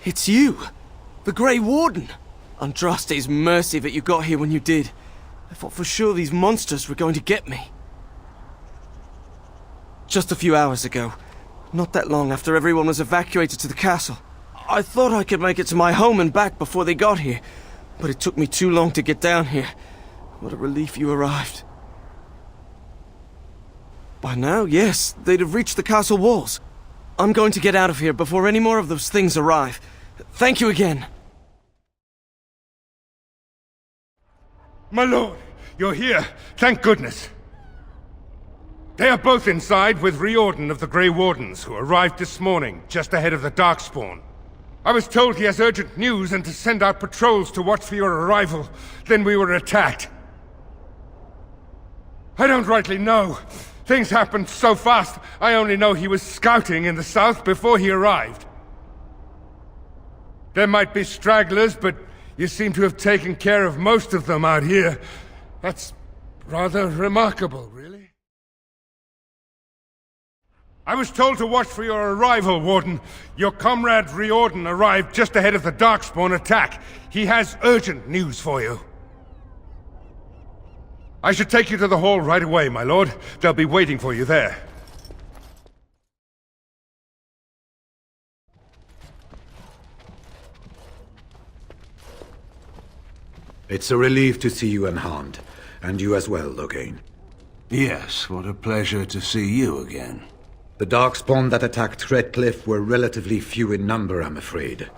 It's you! The Grey Warden! Andraste's mercy that you got here when you did. I thought for sure these monsters were going to get me. Just a few hours ago, not that long after everyone was evacuated to the castle, I thought I could make it to my home and back before they got here, but it took me too long to get down here. What a relief you arrived. By now, yes, they'd have reached the castle walls. I'm going to get out of here before any more of those things arrive. Thank you again. My lord, you're here. Thank goodness. They are both inside with Riordan of the Grey Wardens, who arrived this morning, just ahead of the Darkspawn. I was told he has urgent news and to send out patrols to watch for your arrival. Then we were attacked. I don't rightly know. Things happened so fast, I only know he was scouting in the south before he arrived. There might be stragglers, but you seem to have taken care of most of them out here. That's rather remarkable, really. I was told to watch for your arrival, Warden. Your comrade Riordan arrived just ahead of the Darkspawn attack. He has urgent news for you. I should take you to the hall right away, my lord. They'll be waiting for you there. It's a relief to see you unharmed. And you as well, Loghain. Yes, what a pleasure to see you again. The Darkspawn that attacked Redcliffe were relatively few in number, I'm afraid.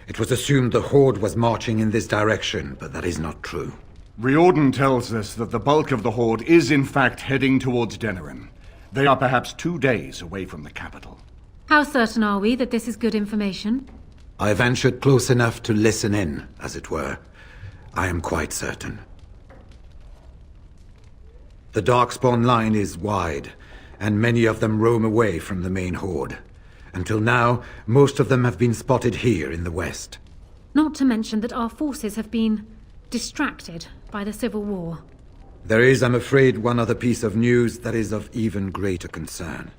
It was assumed the Horde was marching in this direction, but that is not true. Riordan tells us that the bulk of the Horde is in fact heading towards Denerim. They are perhaps 2 days away from the capital. How certain are we that this is good information? I ventured close enough to listen in, as it were. I am quite certain. The Darkspawn line is wide, and many of them roam away from the main Horde. Until now, most of them have been spotted here in the west. Not to mention that our forces have been distracted by the civil war. There is, I'm afraid, one other piece of news that is of even greater concern.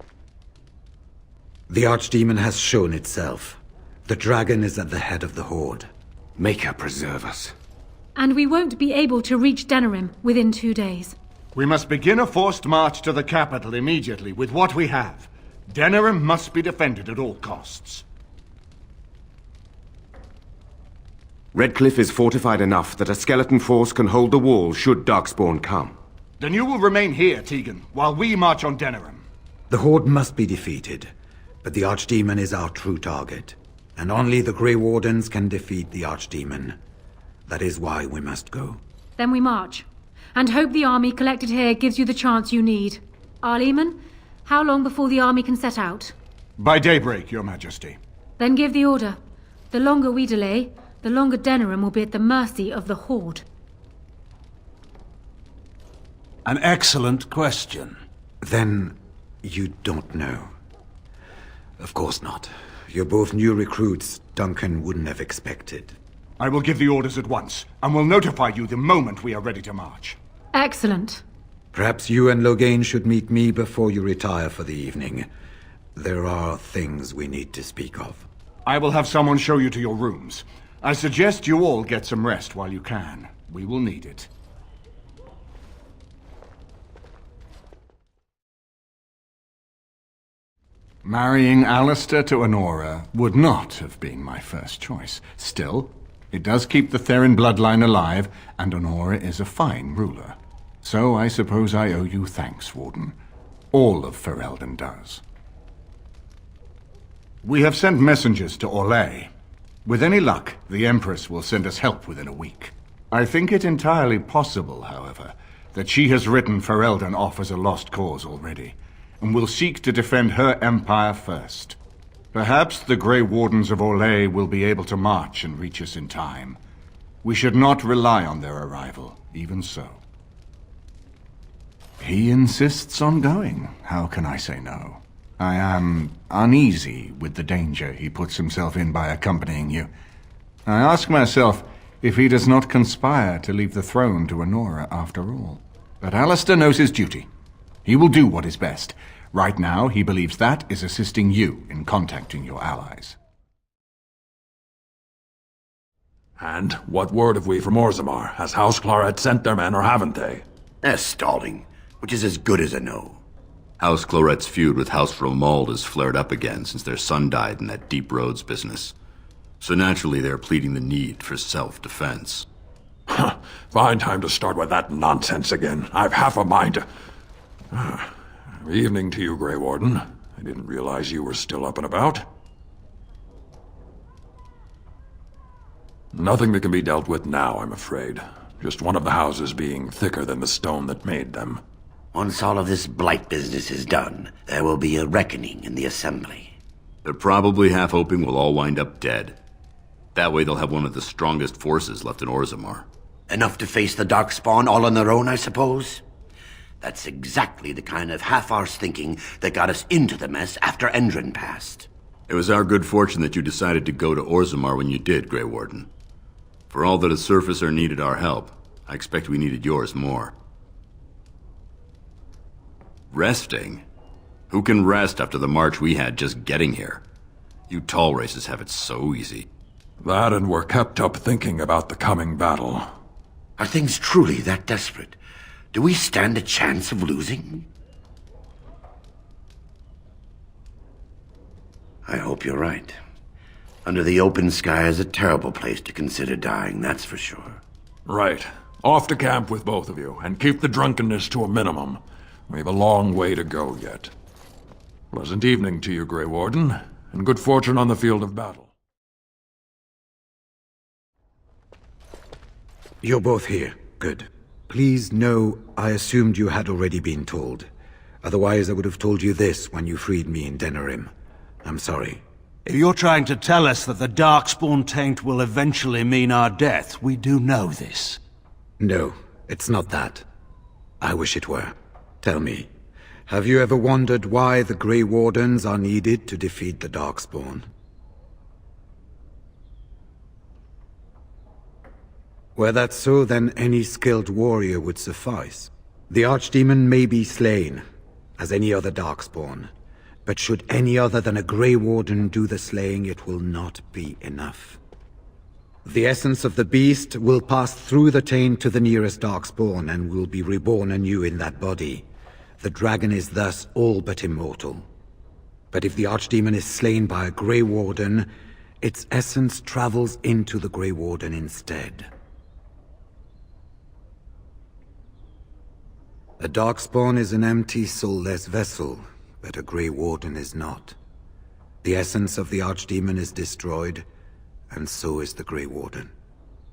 The Archdemon has shown itself. The dragon is at the head of the Horde. Make her preserve us. And we won't be able to reach Denerim within 2 days. We must begin a forced march to the capital immediately with what we have. Denerim must be defended at all costs. Redcliffe is fortified enough that a skeleton force can hold the wall should Darkspawn come. Then you will remain here, Tegan, while we march on Denerim. The Horde must be defeated, but the Archdemon is our true target. And only the Grey Wardens can defeat the Archdemon. That is why we must go. Then we march. And hope the army collected here gives you the chance you need. Arleman, how long before the army can set out? By daybreak, Your Majesty. Then give the order. The longer we delay, the longer Denerim will be at the mercy of the Horde. An excellent question. Then, you don't know. Of course not. You're both new recruits Duncan wouldn't have expected. I will give the orders at once, and will notify you the moment we are ready to march. Excellent. Perhaps you and Loghain should meet me before you retire for the evening. There are things we need to speak of. I will have someone show you to your rooms. I suggest you all get some rest while you can. We will need it. Marrying Alistair to Honora would not have been my first choice. Still, it does keep the Therin bloodline alive, and Honora is a fine ruler. So I suppose I owe you thanks, Warden. All of Ferelden does. We have sent messengers to Orlais. With any luck, the Empress will send us help within a week. I think it entirely possible, however, that she has written Ferelden off as a lost cause already, and will seek to defend her empire first. Perhaps the Grey Wardens of Orlais will be able to march and reach us in time. We should not rely on their arrival, even so. He insists on going. How can I say no? I am uneasy with the danger he puts himself in by accompanying you. I ask myself if he does not conspire to leave the throne to Honora after all. But Alistair knows his duty. He will do what is best. Right now, he believes that is assisting you in contacting your allies. And what word have we from Orzammar? Has House Claret sent their men, or haven't they? They're stalling, which is as good as a no. House Claret's feud with House Romald has flared up again since their son died in that Deep Roads business. So naturally they're pleading the need for self-defense. Fine time to start with that nonsense again. I've half a mind to... Evening to you, Grey Warden. I didn't realize you were still up and about. Nothing that can be dealt with now, I'm afraid. Just one of the houses being thicker than the stone that made them. Once all of this blight business is done, there will be a reckoning in the Assembly. They're probably half hoping we'll all wind up dead. That way they'll have one of the strongest forces left in Orzammar. Enough to face the Darkspawn all on their own, I suppose? That's exactly the kind of half-arsed thinking that got us into the mess after Endron passed. It was our good fortune that you decided to go to Orzammar when you did, Grey Warden. For all that a surfacer needed our help, I expect we needed yours more. Resting? Who can rest after the march we had just getting here? You tall races have it so easy. That, and we're kept up thinking about the coming battle. Are things truly that desperate? Do we stand a chance of losing? I hope you're right. Under the open sky is a terrible place to consider dying, that's for sure. Right. Off to camp with both of you, and keep the drunkenness to a minimum. We've a long way to go yet. Pleasant evening to you, Grey Warden, and good fortune on the field of battle. You're both here. Good. Please know I assumed you had already been told. Otherwise I would have told you this when you freed me in Denerim. I'm sorry. If you're trying to tell us that the Darkspawn taint will eventually mean our death, we do know this. No, it's not that. I wish it were. Tell me, have you ever wondered why the Grey Wardens are needed to defeat the Darkspawn? Were that so, then any skilled warrior would suffice. The Archdemon may be slain, as any other Darkspawn, but should any other than a Grey Warden do the slaying, it will not be enough. The essence of the beast will pass through the taint to the nearest Darkspawn and will be reborn anew in that body. The dragon is thus all but immortal. But if the Archdemon is slain by a Grey Warden, its essence travels into the Grey Warden instead. A Darkspawn is an empty, soulless vessel, but a Grey Warden is not. The essence of the Archdemon is destroyed, and so is the Grey Warden.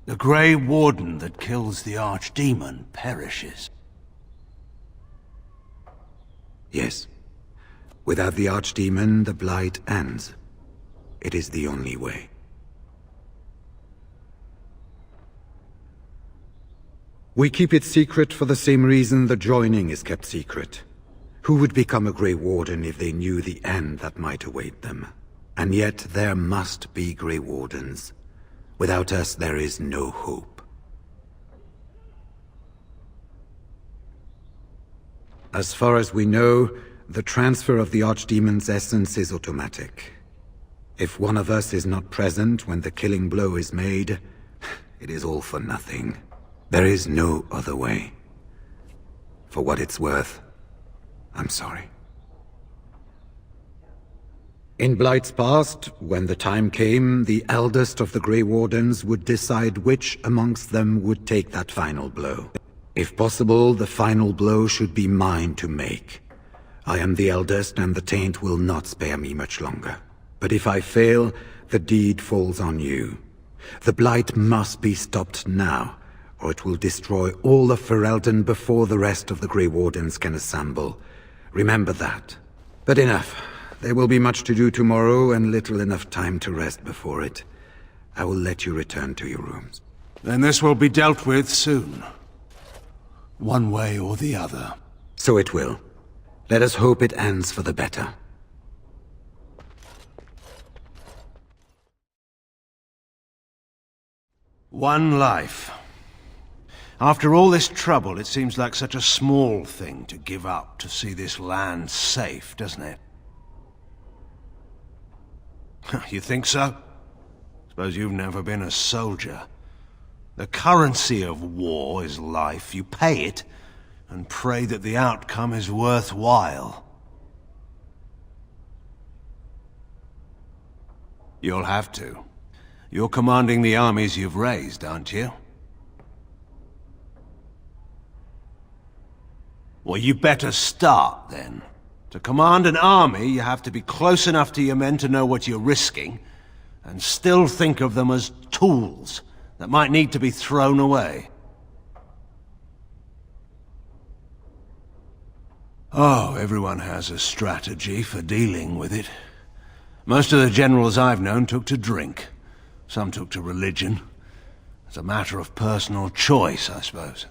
The Grey Warden that kills the Archdemon perishes. Yes. Without the Archdemon, the blight ends. It is the only way. We keep it secret for the same reason the joining is kept secret. Who would become a Grey Warden if they knew the end that might await them? And yet there must be Grey Wardens. Without us, there is no hope. As far as we know, the transfer of the Archdemon's essence is automatic. If one of us is not present when the killing blow is made, it is all for nothing. There is no other way. For what it's worth, I'm sorry. In Blight's past, when the time came, the eldest of the Grey Wardens would decide which amongst them would take that final blow. If possible, the final blow should be mine to make. I am the eldest, and the taint will not spare me much longer. But if I fail, the deed falls on you. The Blight must be stopped now, or it will destroy all of Ferelden before the rest of the Grey Wardens can assemble. Remember that. But enough. There will be much to do tomorrow, and little enough time to rest before it. I will let you return to your rooms. Then this will be dealt with soon. One way or the other. So it will. Let us hope it ends for the better. One life. After all this trouble, it seems like such a small thing to give up to see this land safe, doesn't it? You think so? Suppose you've never been a soldier. The currency of war is life. You pay it, and pray that the outcome is worthwhile. You'll have to. You're commanding the armies you've raised, aren't you? Well, you better start, then. To command an army, you have to be close enough to your men to know what you're risking, and still think of them as tools that might need to be thrown away. Oh, everyone has a strategy for dealing with it. Most of the generals I've known took to drink. Some took to religion. It's a matter of personal choice, I suppose.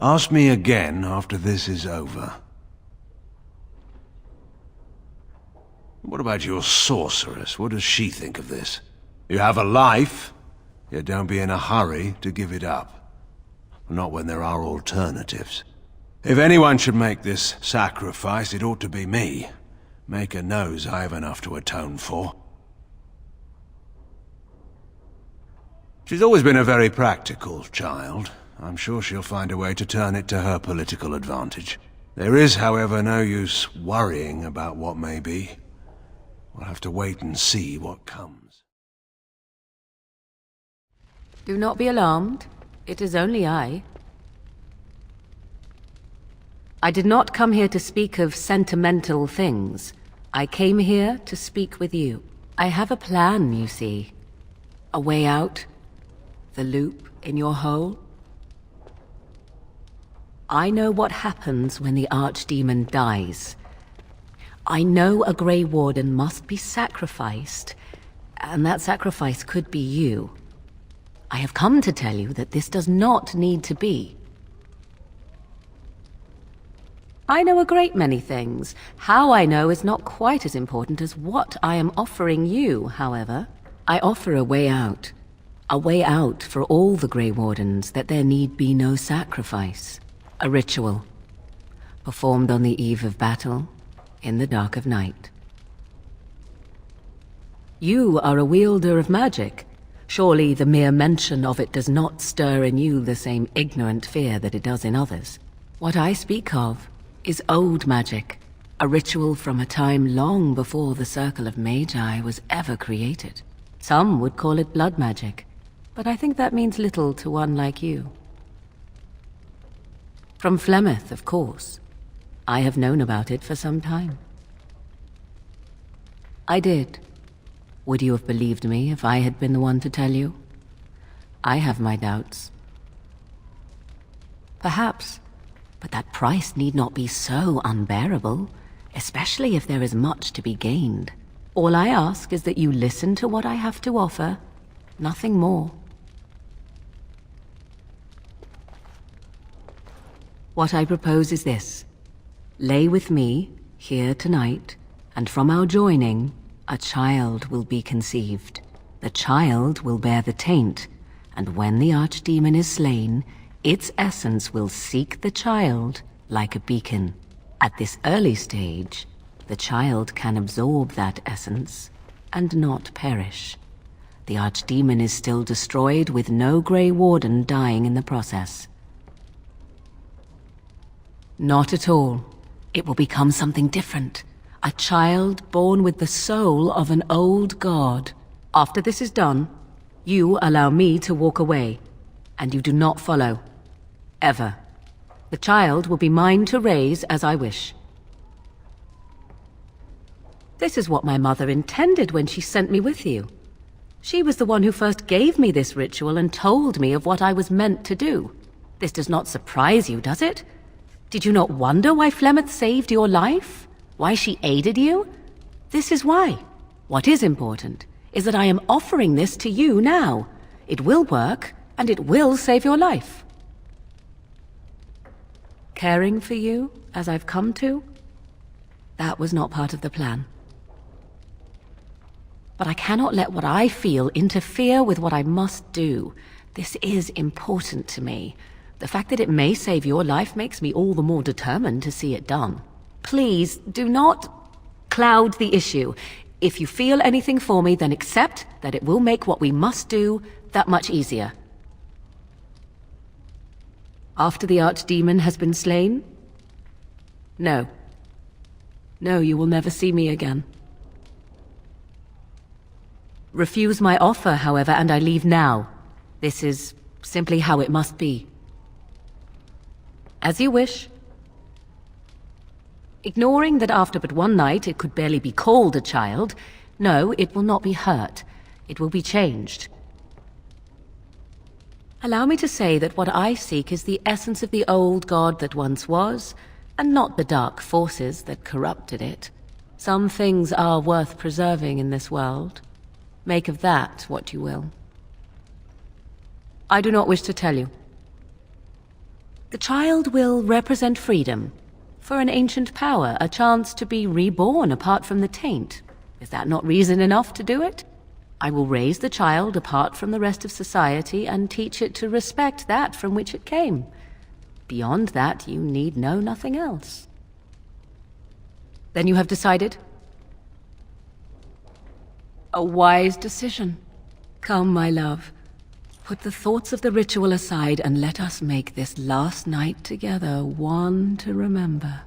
Ask me again after this is over. What about your sorceress? What does she think of this? You have a life, yet don't be in a hurry to give it up. Not when there are alternatives. If anyone should make this sacrifice, it ought to be me. Maker knows I have enough to atone for. She's always been a very practical child. I'm sure she'll find a way to turn it to her political advantage. There is, however, no use worrying about what may be. We'll have to wait and see what comes. Do not be alarmed. It is only I. I did not come here to speak of sentimental things. I came here to speak with you. I have a plan, you see. A way out. The loop in your hole. I know what happens when the Archdemon dies. I know a Grey Warden must be sacrificed, and that sacrifice could be you. I have come to tell you that this does not need to be. I know a great many things. How I know is not quite as important as what I am offering you, however. I offer a way out. A way out for all the Grey Wardens, that there need be no sacrifice. A ritual, performed on the eve of battle, in the dark of night. You are a wielder of magic. Surely the mere mention of it does not stir in you the same ignorant fear that it does in others. What I speak of is old magic, a ritual from a time long before the Circle of Magi was ever created. Some would call it blood magic, but I think that means little to one like you. From Flemeth, of course. I have known about it for some time. I did. Would you have believed me if I had been the one to tell you? I have my doubts. Perhaps, but that price need not be so unbearable, especially if there is much to be gained. All I ask is that you listen to what I have to offer, nothing more. What I propose is this. Lay with me, here tonight, and from our joining, a child will be conceived. The child will bear the taint, and when the Archdemon is slain, its essence will seek the child like a beacon. At this early stage, the child can absorb that essence and not perish. The Archdemon is still destroyed with no Grey Warden dying in the process. Not at all. It will become something different. A child born with the soul of an old god. After this is done, you allow me to walk away, and you do not follow. Ever. The child will be mine to raise as I wish. This is what my mother intended when she sent me with you. She was the one who first gave me this ritual and told me of what I was meant to do. This does not surprise you, does it? Did you not wonder why Flemeth saved your life? Why she aided you? This is why. What is important is that I am offering this to you now. It will work, and it will save your life. Caring for you, as I've come to, that was not part of the plan. But I cannot let what I feel interfere with what I must do. This is important to me. The fact that it may save your life makes me all the more determined to see it done. Please, do not cloud the issue. If you feel anything for me, then accept that it will make what we must do that much easier. After the Archdemon has been slain? No. No, you will never see me again. Refuse my offer, however, and I leave now. This is simply how it must be. As you wish. Ignoring that after but one night it could barely be called a child, no, it will not be hurt. It will be changed. Allow me to say that what I seek is the essence of the old god that once was, and not the dark forces that corrupted it. Some things are worth preserving in this world. Make of that what you will. I do not wish to tell you. The child will represent freedom. For an ancient power, a chance to be reborn apart from the taint. Is that not reason enough to do it? I will raise the child apart from the rest of society and teach it to respect that from which it came. Beyond that, you need know nothing else. Then you have decided? A wise decision. Come, my love. Put the thoughts of the ritual aside and let us make this last night together one to remember.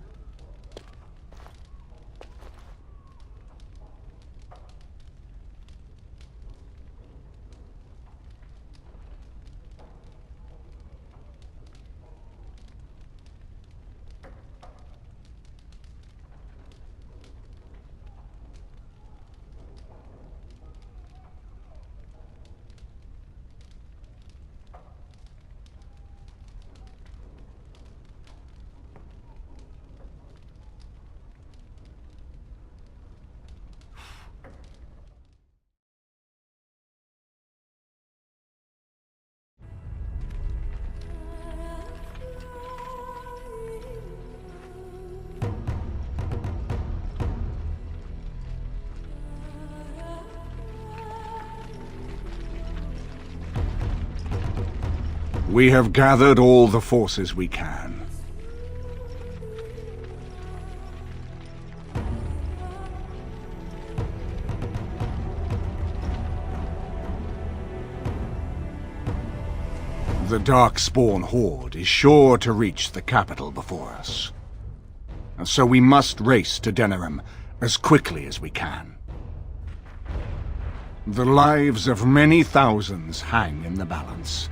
We have gathered all the forces we can. The Darkspawn Horde is sure to reach the capital before us. And so we must race to Denerim as quickly as we can. The lives of many thousands hang in the balance.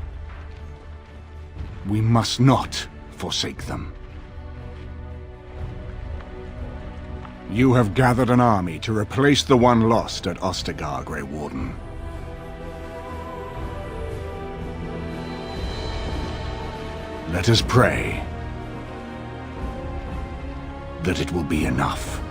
We must not forsake them. You have gathered an army to replace the one lost at Ostagar, Grey Warden. Let us pray that it will be enough.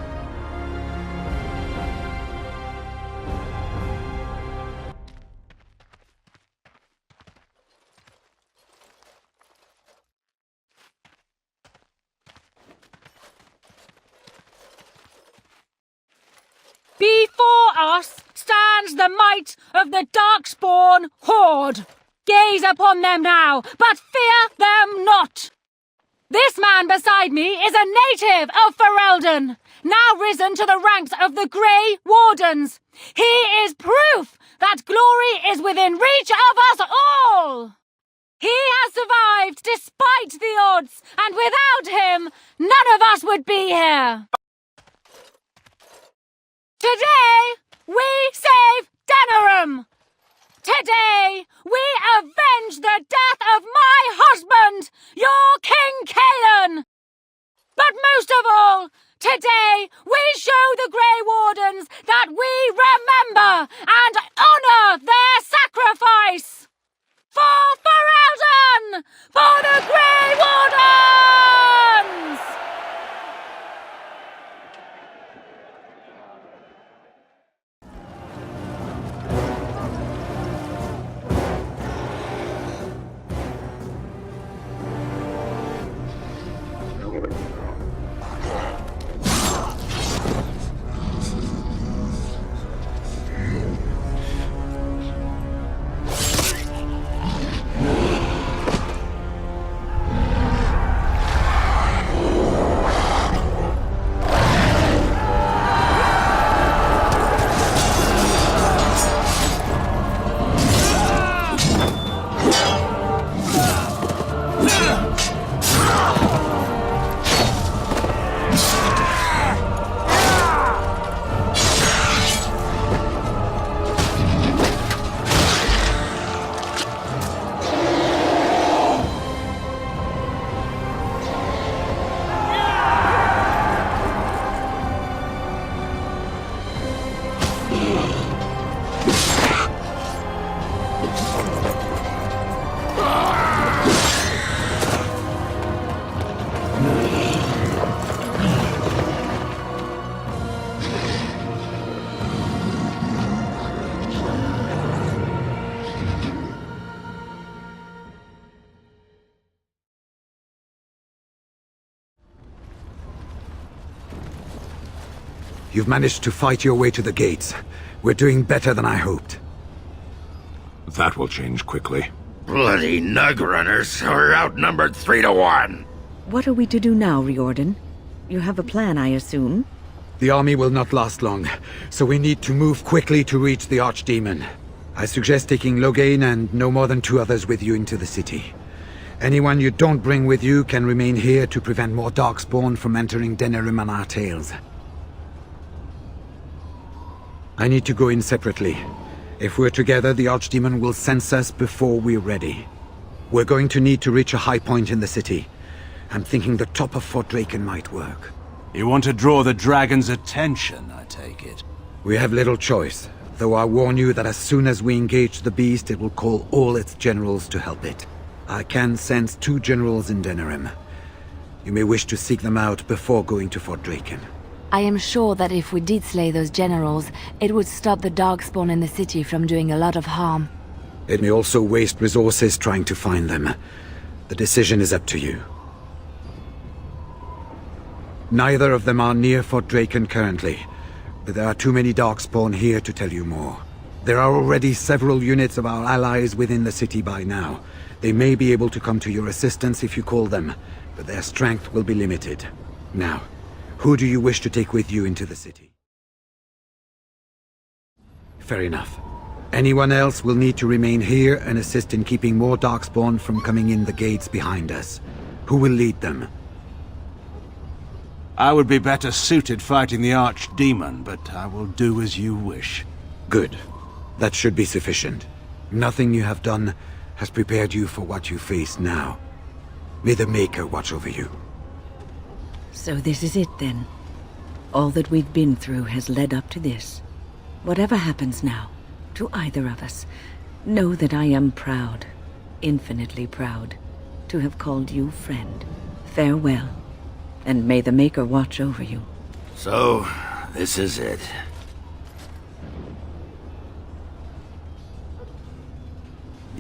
Before us stands the might of the Darkspawn Horde. Gaze upon them now, but fear them not. This man beside me is a native of Ferelden, now risen to the ranks of the Grey Wardens. He is proof that glory is within reach of us all. He has survived despite the odds, and without him, none of us would be here. Today, we save Denerim. Today, we avenge the death of my husband, your King Kайлан. But most of all, today, we show the Grey Wardens that we remember and honor their sacrifice. For Ferelden! For the Grey Wardens! You've managed to fight your way to the gates. We're doing better than I hoped. That will change quickly. Bloody nug runners are outnumbered 3-1. What are we to do now, Riordan? You have a plan, I assume? The army will not last long, so we need to move quickly to reach the Archdemon. I suggest taking Loghain and no more than 2 others with you into the city. Anyone you don't bring with you can remain here to prevent more Darkspawn from entering Denerim and our tails. I need to go in separately. If we're together, the Archdemon will sense us before we're ready. We're going to need to reach a high point in the city. I'm thinking the top of Fort Draken might work. You want to draw the dragon's attention, I take it. We have little choice, though I warn you that as soon as we engage the beast, it will call all its generals to help it. I can sense 2 generals in Denerim. You may wish to seek them out before going to Fort Draken. I am sure that if we did slay those generals, it would stop the Darkspawn in the city from doing a lot of harm. It may also waste resources trying to find them. The decision is up to you. Neither of them are near Fort Draken currently, but there are too many Darkspawn here to tell you more. There are already several units of our allies within the city by now. They may be able to come to your assistance if you call them, but their strength will be limited. Now, who do you wish to take with you into the city? Fair enough. Anyone else will need to remain here and assist in keeping more Darkspawn from coming in the gates behind us. Who will lead them? I would be better suited fighting the Archdemon, but I will do as you wish. Good. That should be sufficient. Nothing you have done has prepared you for what you face now. May the Maker watch over you. So this is it, then. All that we've been through has led up to this. Whatever happens now, to either of us, know that I am proud, infinitely proud, to have called you friend. Farewell, and may the Maker watch over you. So, this is it.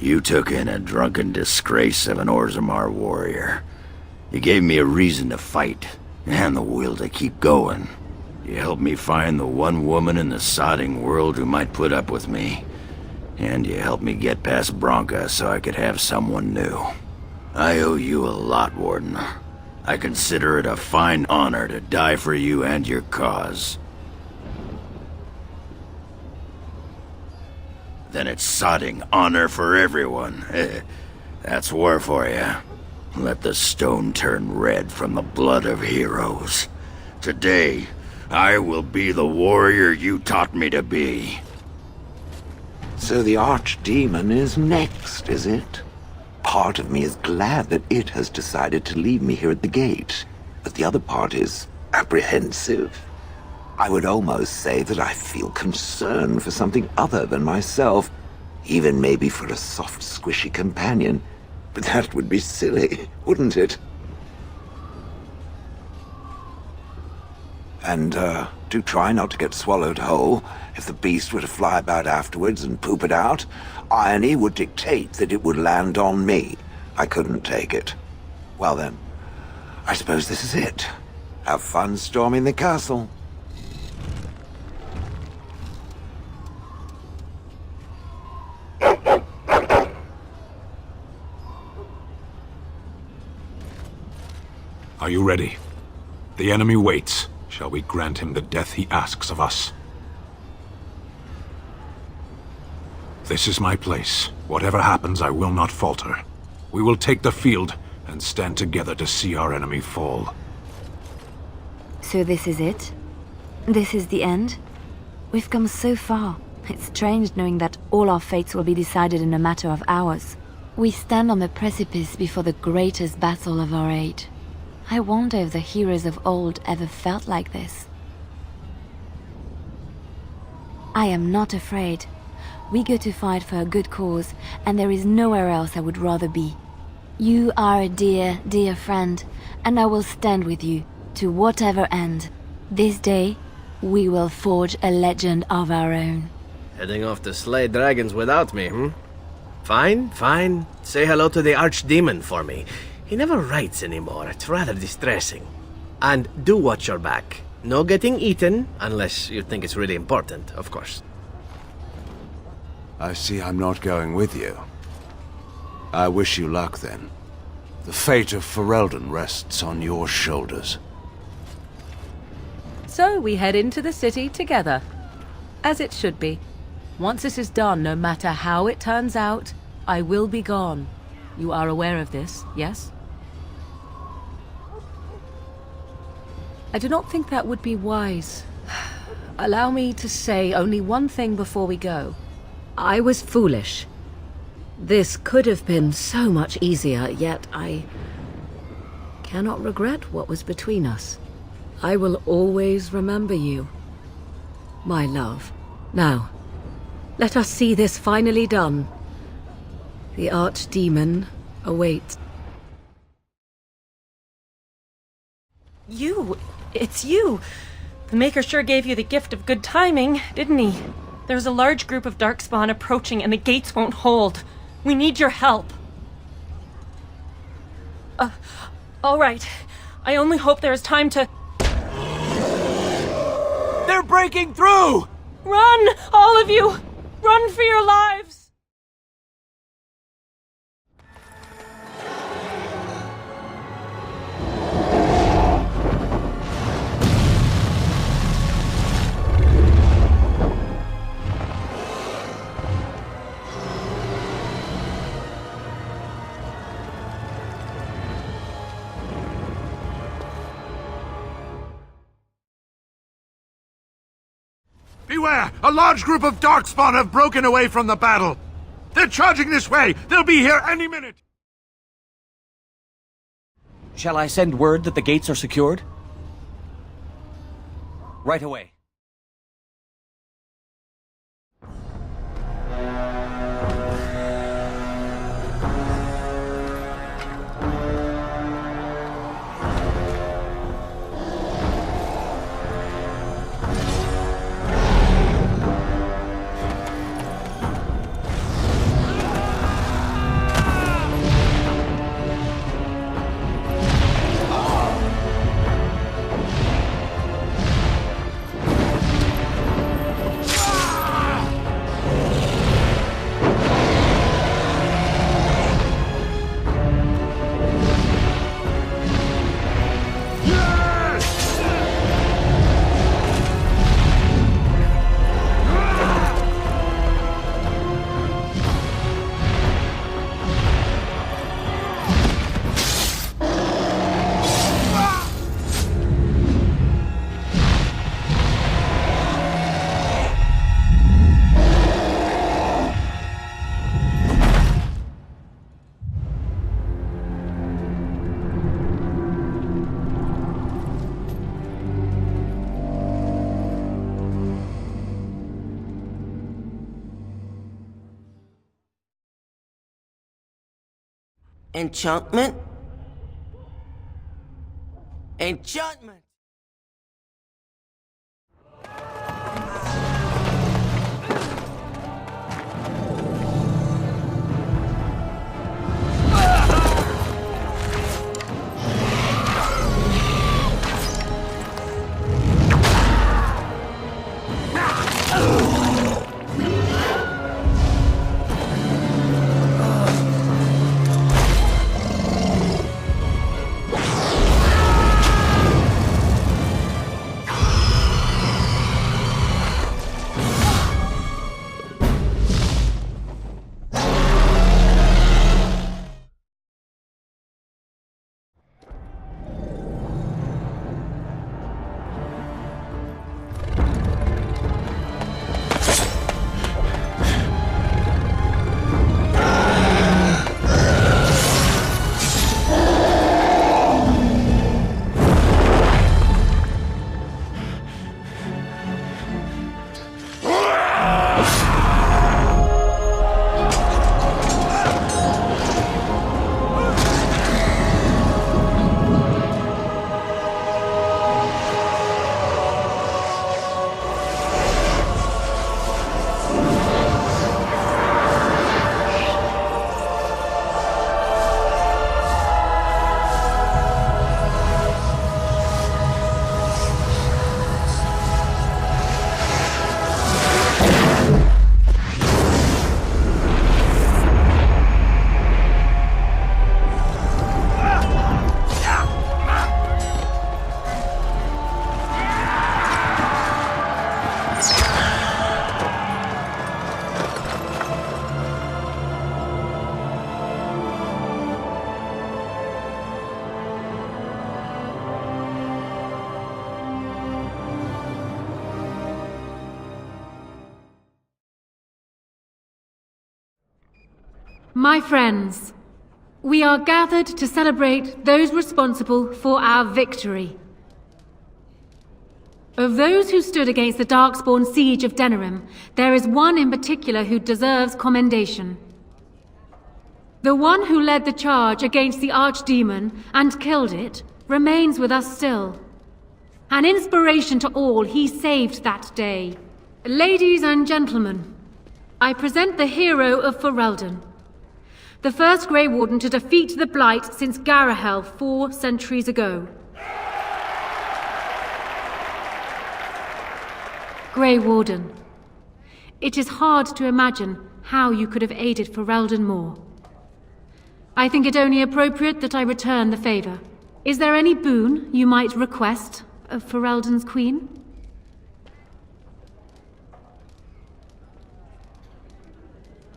You took in a drunken disgrace of an Orzammar warrior. You gave me a reason to fight, and the will to keep going. You helped me find the one woman in the sodding world who might put up with me. And you helped me get past Bronca so I could have someone new. I owe you a lot, Warden. I consider it a fine honor to die for you and your cause. Then it's sodding honor for everyone. That's war for you. Let the stone turn red from the blood of heroes. Today, I will be the warrior you taught me to be. So the Archdemon is next, is it? Part of me is glad that it has decided to leave me here at the gate, but the other part is apprehensive. I would almost say that I feel concern for something other than myself, even maybe for a soft, squishy companion. But that would be silly, wouldn't it? And, do try not to get swallowed whole. If the beast were to fly about afterwards and poop it out, irony would dictate that it would land on me. I couldn't take it. Well then, I suppose this is it. Have fun storming the castle. Are you ready? The enemy waits. Shall we grant him the death he asks of us? This is my place. Whatever happens, I will not falter. We will take the field and stand together to see our enemy fall. So this is it? This is the end? We've come so far. It's strange knowing that all our fates will be decided in a matter of hours. We stand on the precipice before the greatest battle of our age. I wonder if the heroes of old ever felt like this. I am not afraid. We go to fight for a good cause, and there is nowhere else I would rather be. You are a dear, dear friend, and I will stand with you, to whatever end. This day, we will forge a legend of our own. Heading off to slay dragons without me, Fine, fine. Say hello to the Archdemon for me. He never writes anymore. It's rather distressing. And do watch your back. No getting eaten, unless you think it's really important, of course. I see I'm not going with you. I wish you luck, then. The fate of Ferelden rests on your shoulders. So we head into the city together. As it should be. Once this is done, no matter how it turns out, I will be gone. You are aware of this, yes? I do not think that would be wise. Allow me to say only one thing before we go. I was foolish. This could have been so much easier, yet I cannot regret what was between us. I will always remember you, my love. Now, let us see this finally done. The Archdemon awaits. It's you! The Maker sure gave you the gift of good timing, didn't he? There's a large group of Darkspawn approaching and the gates won't hold. We need your help. All right. I only hope there is time to... They're breaking through! Run! All of you! Run for your lives! Beware! A large group of Darkspawn have broken away from the battle! They're charging this way! They'll be here any minute! Shall I send word that the gates are secured? Right away. Enchantment? Enchantment! My friends, we are gathered to celebrate those responsible for our victory. Of those who stood against the Darkspawn siege of Denerim, there is one in particular who deserves commendation. The one who led the charge against the Archdemon and killed it remains with us still. An inspiration to all he saved that day. Ladies and gentlemen, I present the hero of Ferelden. The first Grey Warden to defeat the Blight since Garahel 4 centuries ago. Grey Warden, it is hard to imagine how you could have aided Ferelden more. I think it only appropriate that I return the favor. Is there any boon you might request of Ferelden's queen?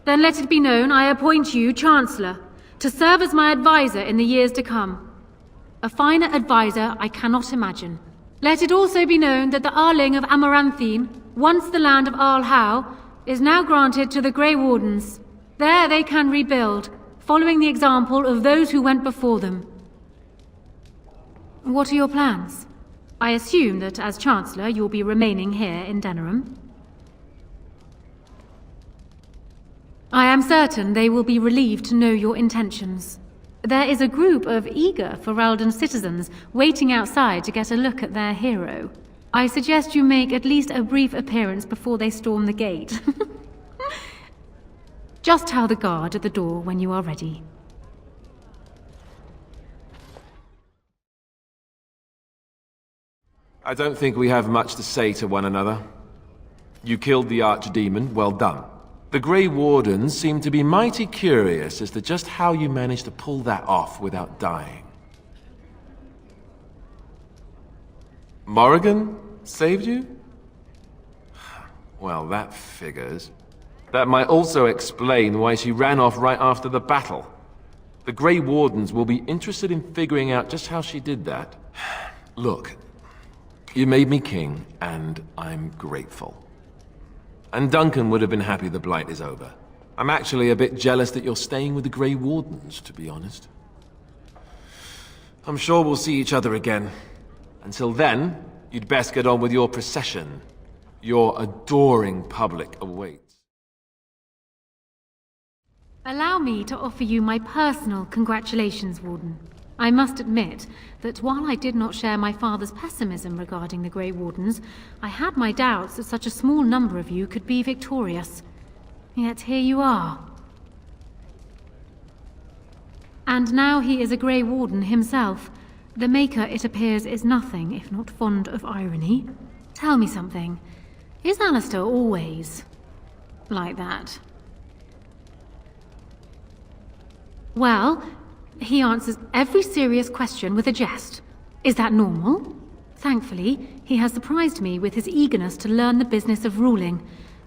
Then let it be known I appoint you Chancellor, to serve as my advisor in the years to come. A finer advisor I cannot imagine. Let it also be known that the Arling of Amaranthine, once the land of Arlhow, is now granted to the Grey Wardens. There they can rebuild, following the example of those who went before them. What are your plans? I assume that as Chancellor you'll be remaining here in Denerim. I am certain they will be relieved to know your intentions. There is a group of eager Ferelden citizens waiting outside to get a look at their hero. I suggest you make at least a brief appearance before they storm the gate. Just tell the guard at the door when you are ready. I don't think we have much to say to one another. You killed the Archdemon, well done. The Grey Wardens seem to be mighty curious as to just how you managed to pull that off without dying. Morrigan saved you? Well, that figures. That might also explain why she ran off right after the battle. The Grey Wardens will be interested in figuring out just how she did that. Look, you made me king, and I'm grateful. And Duncan would have been happy the Blight is over. I'm actually a bit jealous that you're staying with the Grey Wardens, to be honest. I'm sure we'll see each other again. Until then, you'd best get on with your procession. Your adoring public awaits. Allow me to offer you my personal congratulations, Warden. I must admit that while I did not share my father's pessimism regarding the Grey Wardens, I had my doubts that such a small number of you could be victorious. Yet here you are. And now he is a Grey Warden himself. The Maker, it appears, is nothing if not fond of irony. Tell me something. Is Alistair always like that? Well, he answers every serious question with a jest. Is that normal? Thankfully, he has surprised me with his eagerness to learn the business of ruling.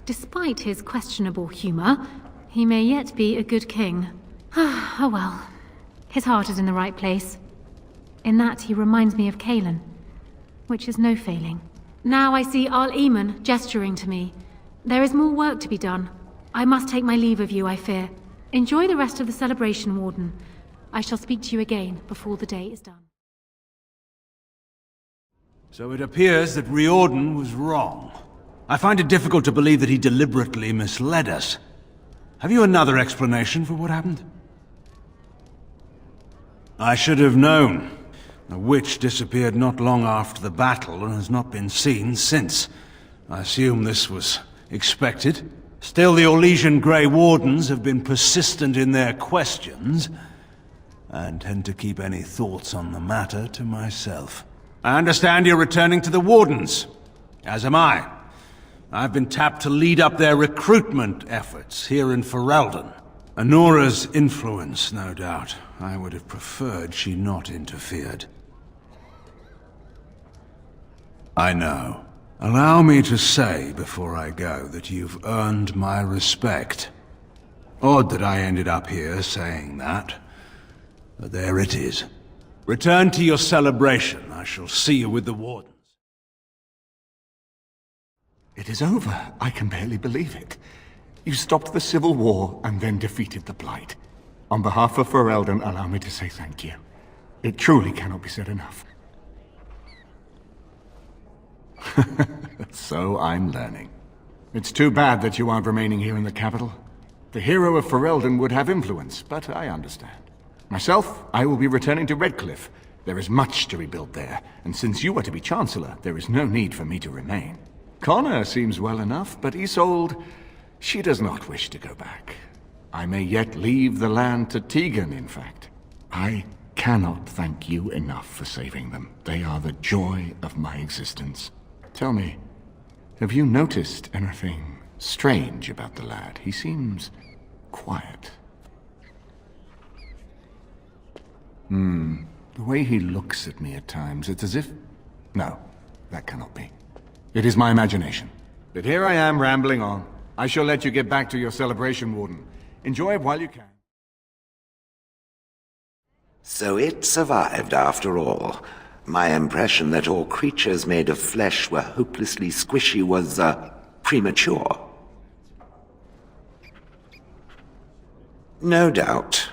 Despite his questionable humor, he may yet be a good king. Oh well. His heart is in the right place. In that he reminds me of Kайлan, which is no failing. Now I see Arl-Eamon gesturing to me. There is more work to be done. I must take my leave of you, I fear. Enjoy the rest of the celebration, Warden. I shall speak to you again before the day is done. So it appears that Riordan was wrong. I find it difficult to believe that he deliberately misled us. Have you another explanation for what happened? I should have known. The witch disappeared not long after the battle and has not been seen since. I assume this was expected. Still, the Orlesian Grey Wardens have been persistent in their questions. And tend to keep any thoughts on the matter to myself. I understand you're returning to the Wardens, as am I. I've been tapped to lead up their recruitment efforts here in Ferelden. Anora's influence, no doubt. I would have preferred she not interfered. I know. Allow me to say before I go that you've earned my respect. Odd that I ended up here saying that. But there it is. Return to your celebration. I shall see you with the Wardens. It is over. I can barely believe it. You stopped the Civil War and then defeated the Blight. On behalf of Ferelden, allow me to say thank you. It truly cannot be said enough. So I'm learning. It's too bad that you aren't remaining here in the capital. The hero of Ferelden would have influence, but I understand. Myself, I will be returning to Redcliffe. There is much to rebuild there, and since you are to be Chancellor, there is no need for me to remain. Connor seems well enough, but Isolde, she does not wish to go back. I may yet leave the land to Tegan, in fact. I cannot thank you enough for saving them. They are the joy of my existence. Tell me, have you noticed anything strange about the lad? He seems quiet. The way he looks at me at times, it's as if... No, that cannot be. It is my imagination. But here I am rambling on. I shall let you get back to your celebration, Warden. Enjoy it while you can. So it survived after all. My impression that all creatures made of flesh were hopelessly squishy was, premature. No doubt.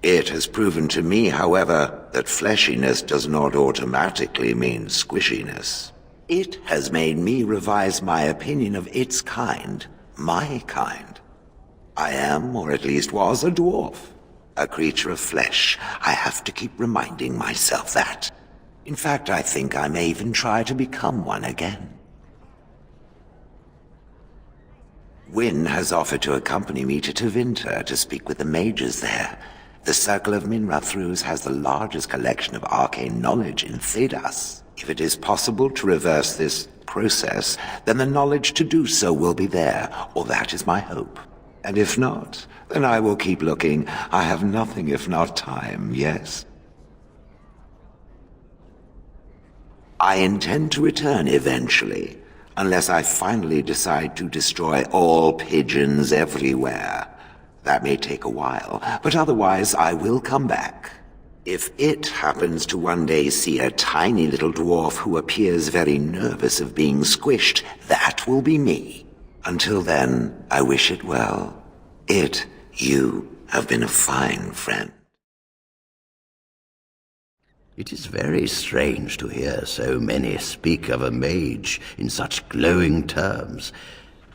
It has proven to me, however, that fleshiness does not automatically mean squishiness. It has made me revise my opinion of its kind, my kind. I am, or at least was, a dwarf. A creature of flesh. I have to keep reminding myself that. In fact, I think I may even try to become one again. Wynne has offered to accompany me to Tevinter to speak with the mages there. The Circle of Minrathrus has the largest collection of arcane knowledge in Thedas. If it is possible to reverse this process, then the knowledge to do so will be there, or that is my hope. And if not, then I will keep looking. I have nothing if not time, yes? I intend to return eventually, unless I finally decide to destroy all pigeons everywhere. That may take a while, but otherwise I will come back. If it happens to one day see a tiny little dwarf who appears very nervous of being squished, that will be me. Until then, I wish it well. You have been a fine friend. It is very strange to hear so many speak of a mage in such glowing terms.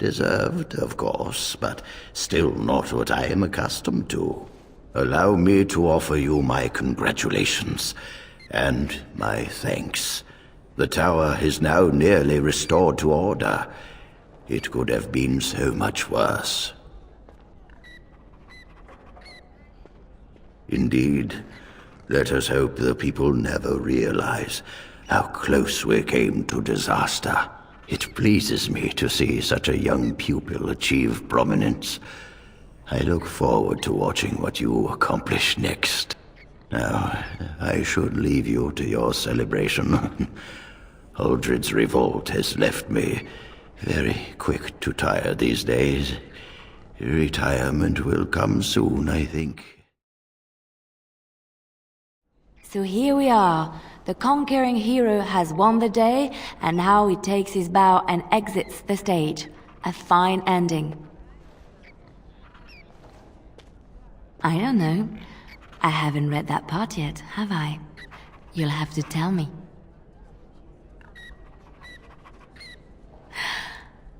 Deserved, of course, but still not what I am accustomed to. Allow me to offer you my congratulations, and my thanks. The tower is now nearly restored to order. It could have been so much worse. Indeed, let us hope the people never realize how close we came to disaster. It pleases me to see such a young pupil achieve prominence. I look forward to watching what you accomplish next. Now, I should leave you to your celebration. Uldred's revolt has left me very quick to tire these days. Retirement will come soon, I think. So here we are. The conquering hero has won the day, and now he takes his bow and exits the stage. A fine ending. I don't know. I haven't read that part yet, have I? You'll have to tell me.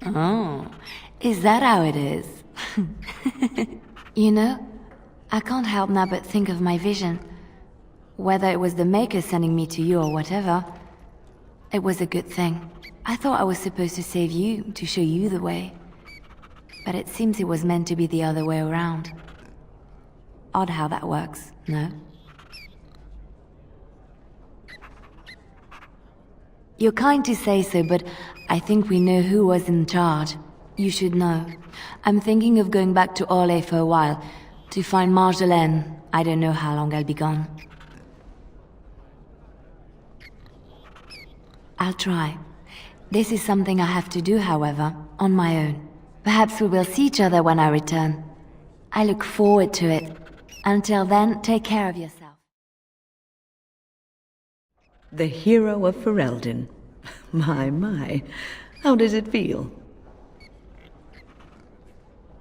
Oh, is that how it is? You know, I can't help now but think of my vision. Whether it was the Maker sending me to you or whatever, it was a good thing. I thought I was supposed to save you, to show you the way. But it seems it was meant to be the other way around. Odd how that works, no? You're kind to say so, but I think we know who was in charge. You should know. I'm thinking of going back to Orlais for a while, to find Marjolaine. I don't know how long I'll be gone. I'll try. This is something I have to do, however, on my own. Perhaps we will see each other when I return. I look forward to it. Until then, take care of yourself. The hero of Ferelden. My. How does it feel?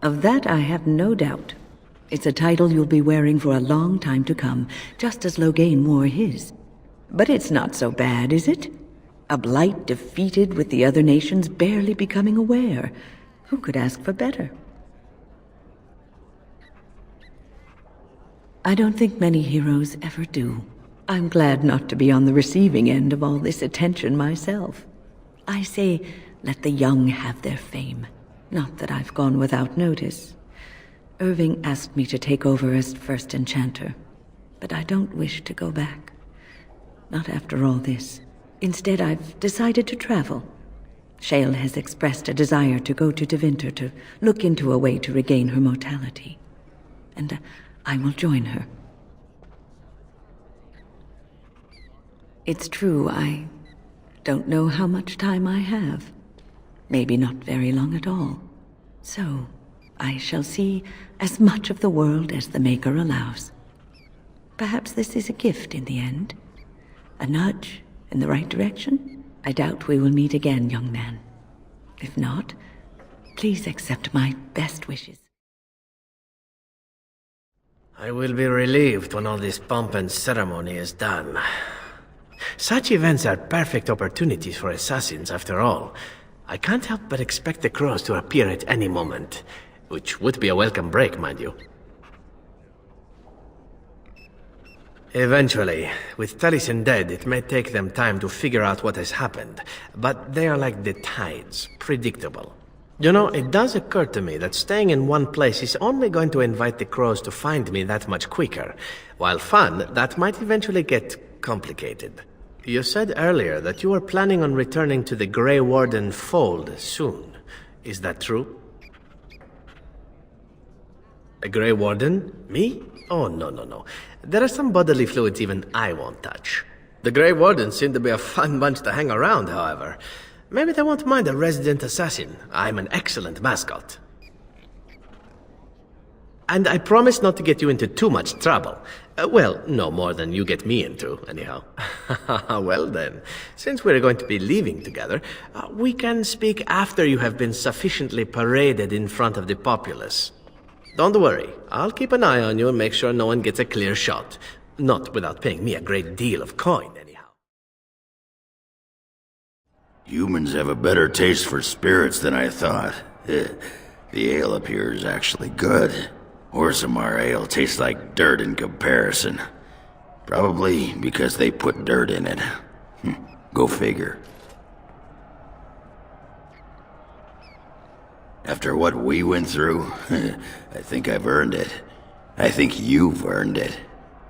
Of that I have no doubt. It's a title you'll be wearing for a long time to come, just as Loghain wore his. But it's not so bad, is it? A blight defeated with the other nations barely becoming aware. Who could ask for better? I don't think many heroes ever do. I'm glad not to be on the receiving end of all this attention myself. I say, let the young have their fame. Not that I've gone without notice. Irving asked me to take over as first enchanter, but I don't wish to go back. Not after all this. Instead, I've decided to travel. Shale has expressed a desire to go to Tevinter to look into a way to regain her mortality. And I will join her. It's true, I don't know how much time I have. Maybe not very long at all. So, I shall see as much of the world as the Maker allows. Perhaps this is a gift in the end. A nudge in the right direction? I doubt we will meet again, young man. If not, please accept my best wishes. I will be relieved when all this pomp and ceremony is done. Such events are perfect opportunities for assassins, after all. I can't help but expect the crows to appear at any moment, which would be a welcome break, mind you. Eventually, with Taliesin dead, it may take them time to figure out what has happened, but they are like the tides, predictable. You know, it does occur to me that staying in one place is only going to invite the crows to find me that much quicker. While fun, that might eventually get complicated. You said earlier that you were planning on returning to the Grey Warden fold soon. Is that true? A Grey Warden? Me? Oh, no. There are some bodily fluids even I won't touch. The Grey Wardens seem to be a fun bunch to hang around, however. Maybe they won't mind a resident assassin. I'm an excellent mascot. And I promise not to get you into too much trouble. Well, no more than you get me into, anyhow. Well then, since we're going to be leaving together, we can speak after you have been sufficiently paraded in front of the populace. Don't worry, I'll keep an eye on you and make sure no one gets a clear shot. Not without paying me a great deal of coin, anyhow. Humans have a better taste for spirits than I thought. The ale up here is actually good. Orzammar ale tastes like dirt in comparison. Probably because they put dirt in it. Go figure. After what we went through, I think I've earned it. I think you've earned it.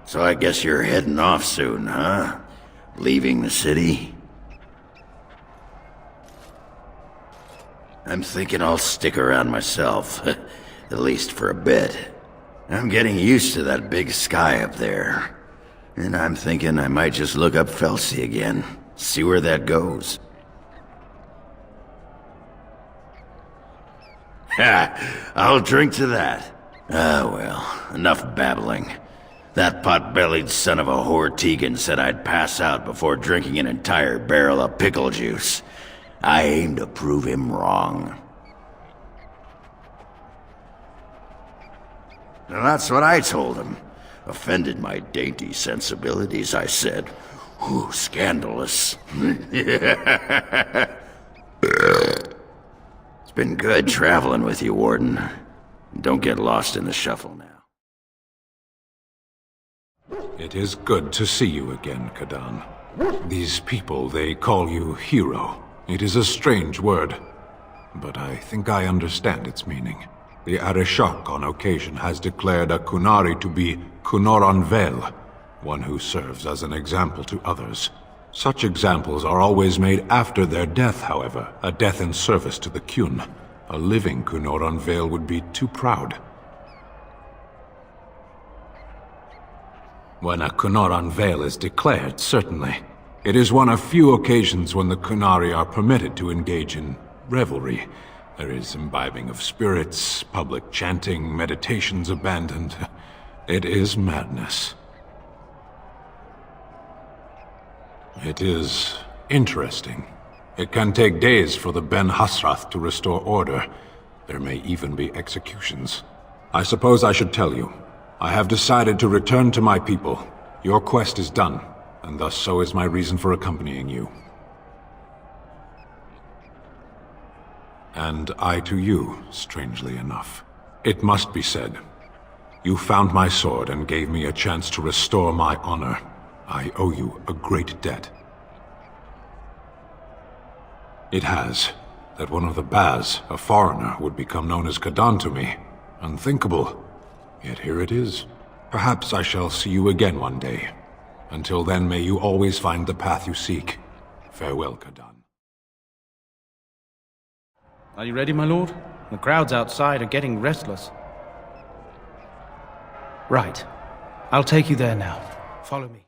So I guess you're heading off soon, huh? Leaving the city? I'm thinking I'll stick around myself. At least for a bit. I'm getting used to that big sky up there. And I'm thinking I might just look up Felsi again. See where that goes. Ha! I'll drink to that. Ah, well, enough babbling. That pot-bellied son of a whore Tegan said I'd pass out before drinking an entire barrel of pickle juice. I aim to prove him wrong. And that's what I told him. Offended my dainty sensibilities, I said. Ooh, scandalous. It's been good traveling with you, Warden. Don't get lost in the shuffle now. It is good to see you again, Kadan. These people, they call you hero. It is a strange word, but I think I understand its meaning. The Arishok on occasion has declared a Kunari to be Kunoran Vel, one who serves as an example to others. Such examples are always made after their death, however, a death in service to the Kyun. A living Kunoran Vel would be too proud. When a Kunoran Vel is declared, certainly. It is one of few occasions when the Kunari are permitted to engage in revelry. There is imbibing of spirits, public chanting, meditations abandoned. It is madness. It is interesting. It can take days for the Ben Hasrath to restore order. There may even be executions. I suppose I should tell you. I have decided to return to my people. Your quest is done, and thus so is my reason for accompanying you. And I to you, strangely enough. It must be said. You found my sword and gave me a chance to restore my honor. I owe you a great debt. It has that one of the Baz, a foreigner, would become known as Kadan to me. Unthinkable. Yet here it is. Perhaps I shall see you again one day. Until then, may you always find the path you seek. Farewell, Kadan. Are you ready, my lord? The crowds outside are getting restless. Right. I'll take you there now. Follow me.